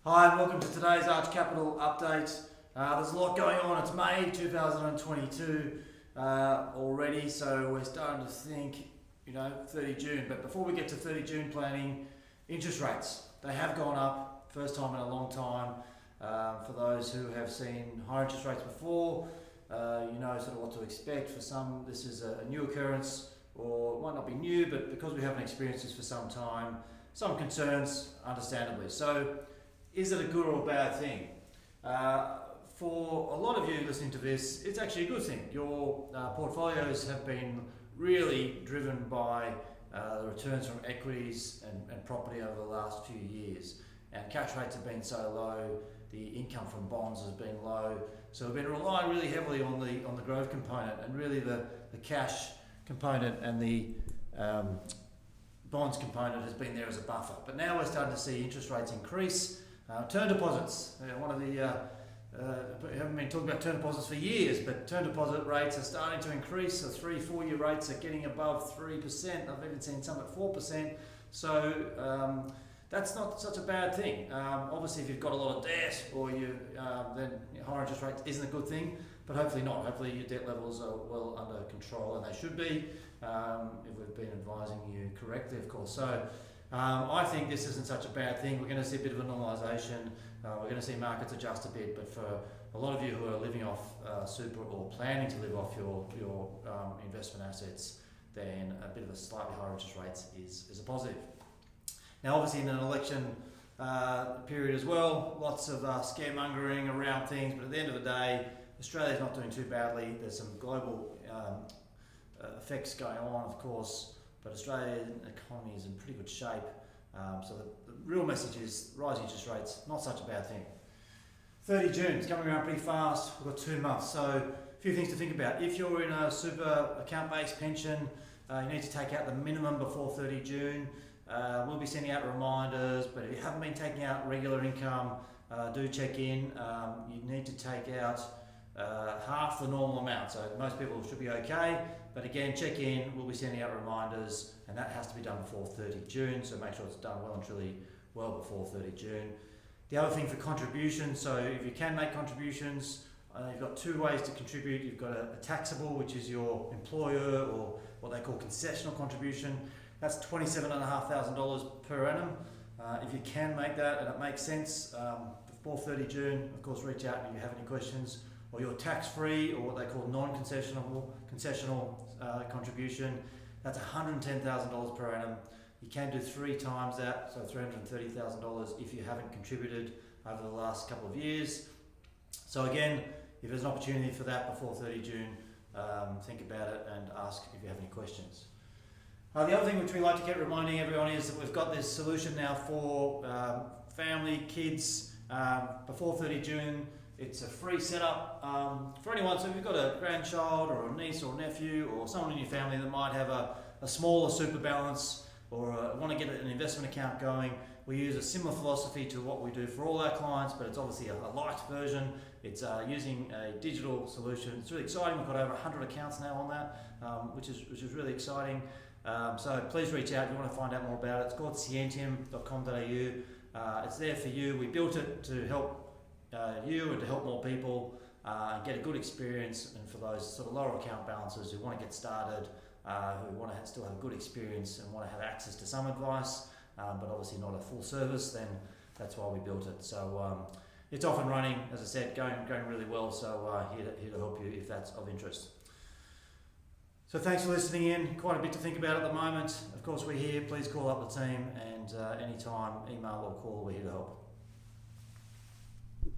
Hi and welcome to today's Arch Capital update. There's a lot going on. It's May 2022 already, so we're starting to think, 30 June. But before we get to 30 June planning, interest rates, they have gone up, first time in a long time. For those who have seen higher interest rates before, you know sort of what to expect. For some, this is a new occurrence, or it might not be new, but because we haven't experienced this for some time, some concerns, understandably. So, is it a good or a bad thing? For a lot of you listening to this, it's actually a good thing. Your portfolios have been really driven by the returns from equities and property over the last few years. And cash rates have been so low, the income from bonds has been low. So we've been relying really heavily on the growth component, and really the cash component and the bonds component has been there as a buffer. But now we're starting to see interest rates increase. Term deposits, one of the, we haven't been talking about term deposits for years, but term deposit rates are starting to increase. The 3-4 year rates are getting above 3%. I've even seen some at 4%. So that's not such a bad thing. Obviously, if you've got a lot of debt, or then higher interest rates isn't a good thing, but hopefully not. Hopefully your debt levels are well under control, and they should be, if we've been advising you correctly, of course. So I think this isn't such a bad thing. We're going to see a bit of a normalisation. We're going to see markets adjust a bit, but for a lot of you who are living off super, or planning to live off your investment assets, then a bit of a slightly higher interest rates is a positive. Now, obviously, in an election period as well, lots of scaremongering around things, but at the end of the day, Australia's not doing too badly. There's some global effects going on, of course, but Australian economy is in pretty good shape. So the real message is rising interest rates, not such a bad thing. 30 June, it's coming around pretty fast. We've got 2 months, so a few things to think about. If you're in a super account-based pension, you need to take out the minimum before 30 June. We'll be sending out reminders, but if you haven't been taking out regular income, do check in. You need to take out half the normal amount, so most people should be okay, but again, check in. We'll be sending out reminders, and that has to be done before 30 June, so make sure it's done well and truly well before 30 June. The other thing for contributions, so if you can make contributions, you've got 2 ways to contribute. You've got a taxable, which is your employer, or what they call concessional contribution. That's $27,500 per annum. If you can make that and it makes sense, before 30 June, of course, reach out if you have any questions. Or your tax-free, or what they call concessional contribution, that's $110,000 per annum. You can do 3 times that, so $330,000 if you haven't contributed over the last couple of years. So again, if there's an opportunity for that before 30 June, think about it and ask if you have any questions. The other thing which we like to keep reminding everyone is that we've got this solution now for family, kids, before 30 June. It's a free setup for anyone. So if you've got a grandchild or a niece or nephew or someone in your family that might have a smaller super balance, or want to get an investment account going, we use a similar philosophy to what we do for all our clients, but it's obviously a light version. It's using a digital solution. It's really exciting. We've got over 100 accounts now on that, which is really exciting. So please reach out if you want to find out more about it. It's called scientium.com.au. It's there for you. We built it to help you and to help more people and get a good experience, and for those sort of lower account balances who want to get started, who want to still have a good experience and want to have access to some advice, but obviously not a full service, then that's why we built it. So it's off and running, as I said, going really well, so here to help you if that's of interest. So thanks for listening in. Quite a bit to think about at the moment. Of course, we're here. Please call up the team, and anytime, email or call, we're here to help.